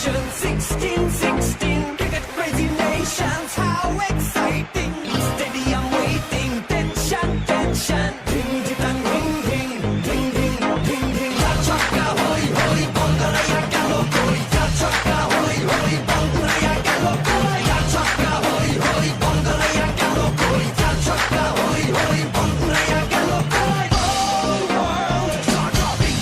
nation, 16, cricket crazy nations, how exciting! Stadium waiting, tension, ding ding ding ding ding ding ding. Chaka hoy hoy, banguraya gelo koi. Chaka hoy hoy, banguraya gelo koi. Chaka hoy hoy, banguraya gelo koi. Chaka hoy hoy, banguraya gelo koi. Oh world, dropping.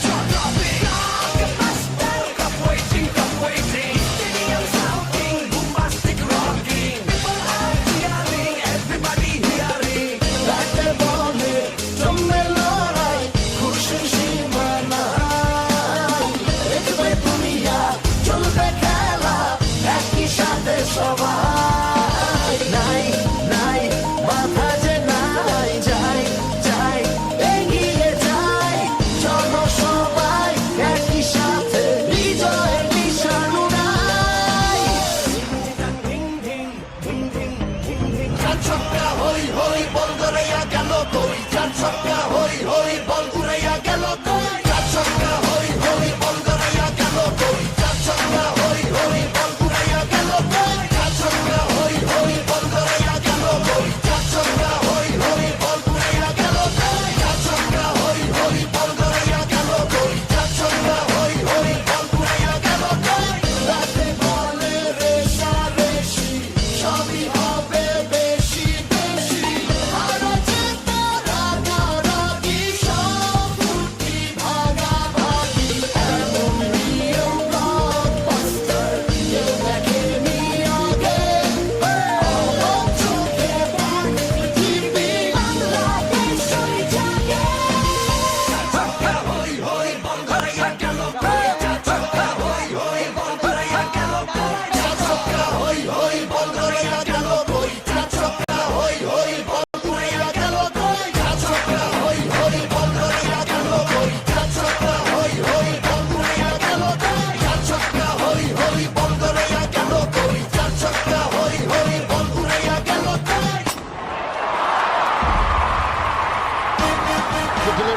Blockbuster, cup waiting. Stadium shouting, bombastic rocking. People are cheering, everybody hearing. ব্যাটে বলে জমে লড়াই, খুশির সীমা নাই। দেখবে দুনিয়া, চলবে খেলা, একই সাথে সবাই।